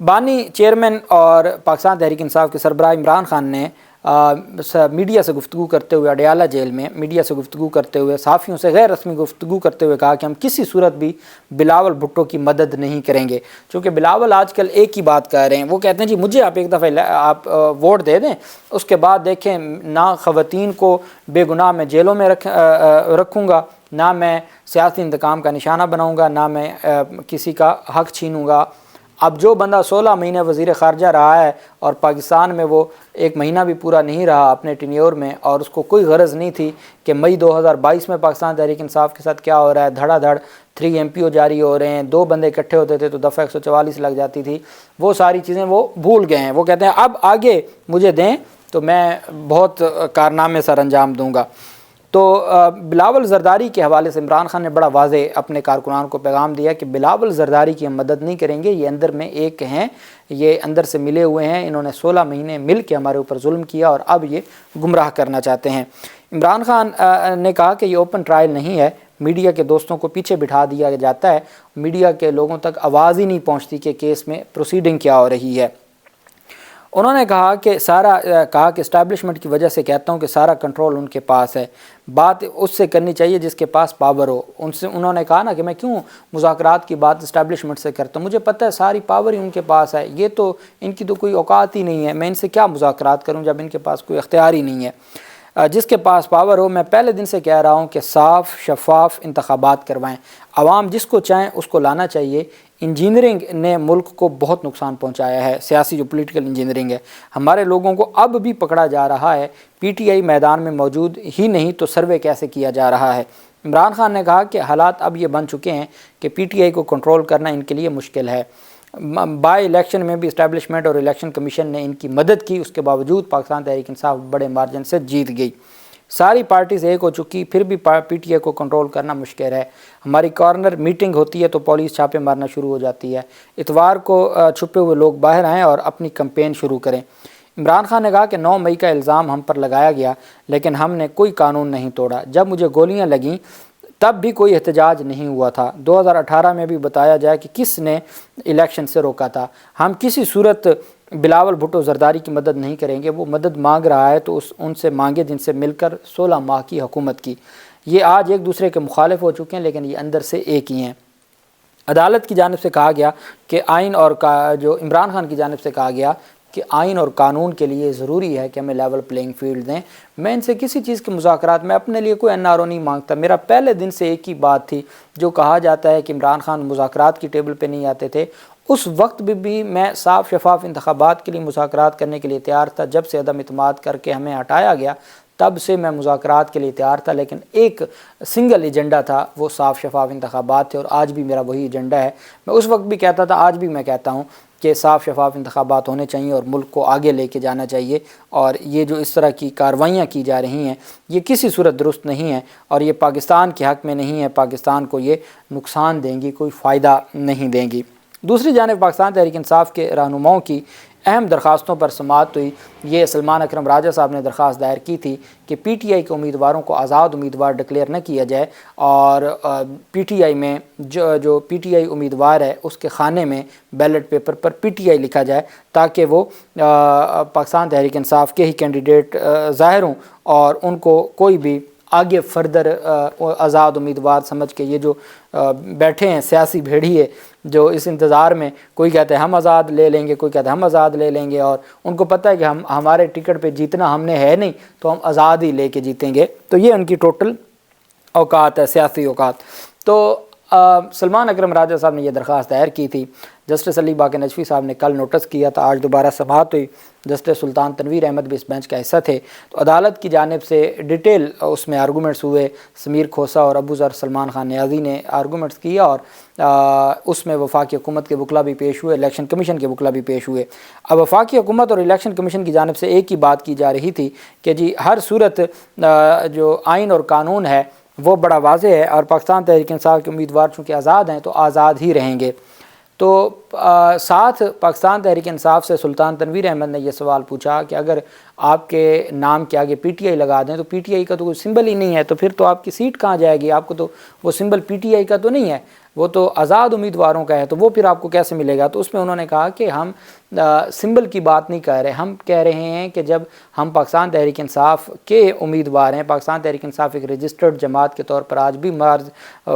بانی چیئرمین اور پاکستان تحریک انصاف کے سربراہ عمران خان نے میڈیا سے گفتگو کرتے ہوئے اڈیالہ جیل میں میڈیا سے گفتگو کرتے ہوئے صحافیوں سے غیر رسمی گفتگو کرتے ہوئے کہا کہ ہم کسی صورت بھی بلاول بھٹو کی مدد نہیں کریں گے، چونکہ بلاول آج کل ایک ہی بات کہہ رہے ہیں، وہ کہتے ہیں جی مجھے آپ ایک دفعہ آپ ووٹ دے دیں، اس کے بعد دیکھیں نہ خواتین کو بے گناہ میں جیلوں میں رکھوں گا، نہ میں سیاسی انتقام کا نشانہ بناؤں گا، نہ میں کسی کا حق چھینوں گا۔ اب جو بندہ 16 مہینے وزیر خارجہ رہا ہے اور پاکستان میں وہ 1 مہینہ بھی پورا نہیں رہا اپنے ٹینیور میں، اور اس کو کوئی غرض نہیں تھی کہ مئی 2022 میں پاکستان تحریک انصاف کے ساتھ کیا ہو رہا ہے، دھڑا دھڑ 3 MPO جاری ہو رہے ہیں، 2 بندے اکٹھے ہوتے تھے تو دفعہ 144 لگ جاتی تھی، وہ ساری چیزیں وہ بھول گئے ہیں۔ وہ کہتے ہیں اب آگے مجھے دیں تو میں بہت کارنامے سر انجام دوں گا۔ تو بلاول زرداری کے حوالے سے عمران خان نے بڑا واضح اپنے کارکنان کو پیغام دیا کہ بلاول زرداری کی ہم مدد نہیں کریں گے، یہ اندر میں ایک ہیں، یہ اندر سے ملے ہوئے ہیں، انہوں نے 16 مہینے مل کے ہمارے اوپر ظلم کیا اور اب یہ گمراہ کرنا چاہتے ہیں۔ عمران خان نے کہا کہ یہ اوپن ٹرائل نہیں ہے، میڈیا کے دوستوں کو پیچھے بٹھا دیا جاتا ہے، میڈیا کے لوگوں تک آواز ہی نہیں پہنچتی کہ کیس میں پروسیڈنگ کیا ہو رہی ہے۔ انہوں نے کہا کہ اسٹیبلشمنٹ کی وجہ سے کہتا ہوں کہ سارا کنٹرول ان کے پاس ہے، بات اس سے کرنی چاہیے جس کے پاس پاور ہو۔ انہوں نے کہا نا کہ میں کیوں مذاکرات کی بات اسٹیبلشمنٹ سے کرتا ہوں، مجھے پتہ ہے ساری پاور ہی ان کے پاس ہے، یہ تو ان کی تو کوئی اوقات ہی نہیں ہے، میں ان سے کیا مذاکرات کروں جب ان کے پاس کوئی اختیار ہی نہیں ہے۔ جس کے پاس پاور ہو، میں پہلے دن سے کہہ رہا ہوں کہ صاف شفاف انتخابات کروائیں، عوام جس کو چاہیں اس کو لانا چاہیے۔ انجینئرنگ نے ملک کو بہت نقصان پہنچایا ہے، سیاسی جو پولیٹیکل انجینئرنگ ہے، ہمارے لوگوں کو اب بھی پکڑا جا رہا ہے، پی ٹی آئی میدان میں موجود ہی نہیں تو سروے کیسے کیا جا رہا ہے۔ عمران خان نے کہا کہ حالات اب یہ بن چکے ہیں کہ پی ٹی آئی کو کنٹرول کرنا ان کے لیے مشکل ہے۔ بائی الیکشن میں بھی اسٹیبلشمنٹ اور الیکشن کمیشن نے ان کی مدد کی، اس کے باوجود پاکستان تحریک انصاف بڑے مارجن سے جیت گئی۔ ساری پارٹیز ایک ہو چکی، پھر بھی پی ٹی آئی کو کنٹرول کرنا مشکل ہے۔ ہماری کارنر میٹنگ ہوتی ہے تو پولیس چھاپے مارنا شروع ہو جاتی ہے، اتوار کو چھپے ہوئے لوگ باہر آئیں اور اپنی کمپین شروع کریں۔ عمران خان نے کہا کہ 9 مئی کا الزام ہم پر لگایا گیا لیکن ہم نے کوئی قانون نہیں توڑا، جب مجھے گولیاں لگیں تب بھی کوئی احتجاج نہیں ہوا تھا، 2018 میں بھی بتایا جائے کہ کس نے الیکشن سے روکا تھا۔ ہم کسی صورت بلاول بھٹو زرداری کی مدد نہیں کریں گے، وہ مدد مانگ رہا ہے تو ان سے مانگے جن سے مل کر 16 ماہ کی حکومت کی۔ یہ آج ایک دوسرے کے مخالف ہو چکے ہیں لیکن یہ اندر سے ایک ہی ہیں۔ عدالت کی جانب سے کہا گیا کہ آئین اور جو عمران خان کی جانب سے کہا گیا کہ آئین اور قانون کے لیے ضروری ہے کہ ہمیں لیول پلینگ فیلڈ دیں، میں ان سے کسی چیز کے مذاکرات میں اپنے لیے کوئی NRO نہیں مانگتا۔ میرا پہلے دن سے ایک ہی بات تھی، جو کہا جاتا ہے کہ عمران خان مذاکرات کی ٹیبل پہ نہیں آتے تھے، اس وقت بھی میں صاف شفاف انتخابات کے لیے مذاکرات کرنے کے لیے تیار تھا۔ جب سے عدم اعتماد کر کے ہمیں ہٹایا گیا تب سے میں مذاکرات کے لیے تیار تھا، لیکن ایک سنگل ایجنڈا تھا، وہ صاف شفاف انتخابات تھے، اور آج بھی میرا وہی ایجنڈا ہے۔ میں اس وقت بھی کہتا تھا، آج بھی میں کہتا ہوں کہ صاف شفاف انتخابات ہونے چاہیے اور ملک کو آگے لے کے جانا چاہیے، اور یہ جو اس طرح کی کارروائیاں کی جا رہی ہیں یہ کسی صورت درست نہیں ہیں، اور یہ پاکستان کے حق میں نہیں ہے، پاکستان کو یہ نقصان دیں گی، کوئی فائدہ نہیں دیں گی۔ دوسری جانب پاکستان تحریک انصاف کے رہنماؤں کی اہم درخواستوں پر سماعت ہوئی۔ یہ سلمان اکرم راجہ صاحب نے درخواست دائر کی تھی کہ پی ٹی آئی کے امیدواروں کو آزاد امیدوار ڈکلیئر نہ کیا جائے، اور پی ٹی آئی میں جو پی ٹی آئی امیدوار ہے اس کے خانے میں ballot paper per P T I لکھا جائے، تاکہ وہ پاکستان تحریک انصاف کے ہی کینڈیڈیٹ ظاہر ہوں، اور ان کو کوئی بھی آگے فردر آزاد امیدوار سمجھ کے، یہ جو بیٹھے ہیں سیاسی بھیڑیے جو اس انتظار میں، کوئی کہتے ہیں ہم آزاد لے لیں گے، کوئی کہتے ہیں ہم آزاد لے لیں گے، اور ان کو پتہ ہے کہ ہمارے ٹکٹ پہ جیتنا ہم نے ہے نہیں تو ہم آزاد ہی لے کے جیتیں گے۔ تو یہ ان کی ٹوٹل اوقات ہے، سیاسی اوقات۔ تو سلمان اکرم راجہ صاحب نے یہ درخواست دائر کی تھی، جسٹس علی باقر نجفی صاحب نے کل نوٹس کیا تھا، آج دوبارہ سماعت ہوئی، جسٹس سلطان تنویر احمد بھی اس بینچ کا حصہ تھے۔ تو عدالت کی جانب سے ڈیٹیل اس میں آرگومنٹس ہوئے، سمیر کھوسا اور ابو ذر سلمان خان نیازی نے آرگومنٹس کیا، اور اس میں وفاقی حکومت کے وکلا بھی پیش ہوئے، الیکشن کمیشن کے وکلا بھی پیش ہوئے۔ اب وفاقی حکومت اور الیکشن کمیشن کی جانب سے ایک ہی بات کی جا رہی تھی کہ جی ہر صورت جو آئین اور قانون ہے وہ بڑا واضح ہے، اور پاکستان تحریک انصاف کے امیدوار چونکہ آزاد ہیں تو آزاد ہی رہیں گے۔ تو ساتھ پاکستان تحریک انصاف سے سلطان تنویر احمد نے یہ سوال پوچھا کہ اگر آپ کے نام کے آگے پی ٹی آئی لگا دیں تو پی ٹی آئی کا تو کوئی سمبل ہی نہیں ہے، تو پھر تو آپ کی سیٹ کہاں جائے گی، آپ کو تو وہ سمبل پی ٹی آئی کا تو نہیں ہے۔ وہ تو آزاد امیدواروں کا ہے، تو وہ پھر آپ کو کیسے ملے گا؟ تو اس میں انہوں نے کہا کہ ہم سمبل کی بات نہیں کہہ رہے، ہم کہہ رہے ہیں کہ جب ہم پاکستان تحریک انصاف کے امیدوار ہیں، پاکستان تحریک انصاف ایک رجسٹرڈ جماعت کے طور پر آج بھی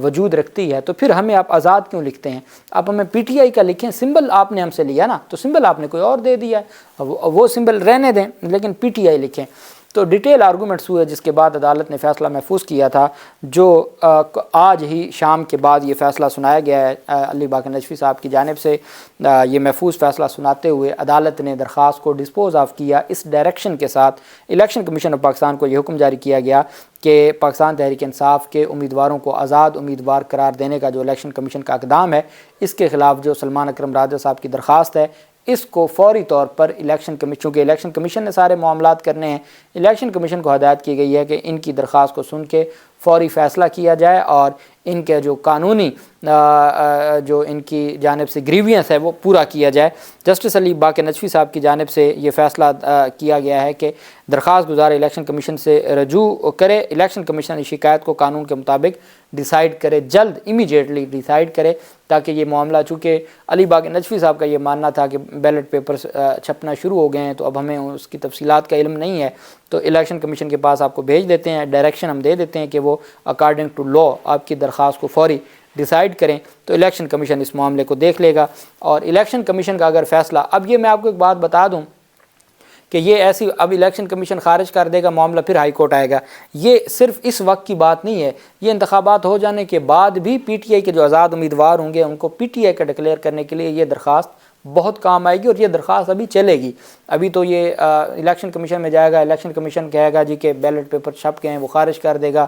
وجود رکھتی ہے، تو پھر ہمیں آپ آزاد کیوں لکھتے ہیں؟ آپ ہمیں پی ٹی آئی کا لکھیں، سمبل آپ نے ہم سے لیا نا، تو سمبل آپ نے کوئی اور دے دیا ہے، وہ سمبل رہنے دیں لیکن پی ٹی آئی لکھیں۔ تو ڈیٹیل آرگومنٹس ہوئے، جس کے بعد عدالت نے فیصلہ محفوظ کیا تھا، جو آج ہی شام کے بعد یہ فیصلہ سنایا گیا ہے علی باقر نجفی صاحب کی جانب سے۔ یہ محفوظ فیصلہ سناتے ہوئے عدالت نے درخواست کو ڈسپوز آف کیا اس ڈائریکشن کے ساتھ، الیکشن کمیشن آف پاکستان کو یہ حکم جاری کیا گیا کہ پاکستان تحریک انصاف کے امیدواروں کو آزاد امیدوار قرار دینے کا جو الیکشن کمیشن کا اقدام ہے، اس کے خلاف جو سلمان اکرم راجہ صاحب کی درخواست ہے، اس کو فوری طور پر الیکشن کمیشن، چونکہ الیکشن کمیشن نے سارے معاملات کرنے ہیں، الیکشن کمیشن کو ہدایت کی گئی ہے کہ ان کی درخواست کو سن کے فوری فیصلہ کیا جائے اور ان کے جو قانونی جو ان کی جانب سے گریوینس ہے وہ پورا کیا جائے۔ جسٹس علی باقر نجفی صاحب کی جانب سے یہ فیصلہ کیا گیا ہے کہ درخواست گزار الیکشن کمیشن سے رجوع کرے، الیکشن کمیشن اس شکایت کو قانون کے مطابق ڈیسائیڈ کرے، جلد امیجیٹلی ڈیسائیڈ کرے، تاکہ یہ معاملہ، چونکہ علی باقر نجفی صاحب کا یہ ماننا تھا کہ بیلٹ پیپرز چھپنا شروع ہو گئے ہیں، تو اب ہمیں اس کی تفصیلات کا علم نہیں ہے، تو الیکشن کمیشن کے پاس آپ کو بھیج دیتے ہیں، ڈائریکشن ہم دے دیتے ہیں کہ وہ اکارڈنگ ٹو لا آپ کی درخواست کو فوری ڈیسائیڈ کریں، تو الیکشن کمیشن اس معاملے کو دیکھ لے گا۔ اور الیکشن کمیشن کا اگر فیصلہ، اب یہ میں آپ کو ایک بات بتا دوں کہ یہ ایسی، اب الیکشن کمیشن خارج کر دے گا معاملہ، پھر ہائی کورٹ آئے گا، یہ صرف اس وقت کی بات نہیں ہے، یہ انتخابات ہو جانے کے بعد بھی پی ٹی آئی کے جو آزاد امیدوار ہوں گے ان کو پی ٹی آئی کا ڈکلیئر کرنے کے لیے یہ درخواست بہت کام آئے گی، اور یہ درخواست ابھی چلے گی۔ ابھی تو یہ الیکشن کمیشن میں جائے گا، الیکشن کمیشن کہے گا جی کہ بیلٹ پیپر چھپ گئے ہیں، وہ خارج کر دے گا،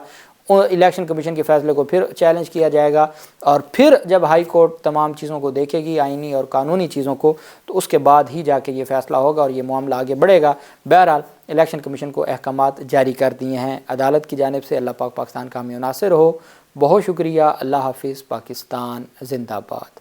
الیکشن کمیشن کے فیصلے کو پھر چیلنج کیا جائے گا، اور پھر جب ہائی کورٹ تمام چیزوں کو دیکھے گی، آئینی اور قانونی چیزوں کو، تو اس کے بعد ہی جا کے یہ فیصلہ ہوگا اور یہ معاملہ آگے بڑھے گا۔ بہرحال الیکشن کمیشن کو احکامات جاری کر دیے ہیں عدالت کی جانب سے۔ اللہ پاک پاکستان کا حامی و ناصر ہو۔ بہت شکریہ۔ اللہ حافظ۔ پاکستان زندہ باد۔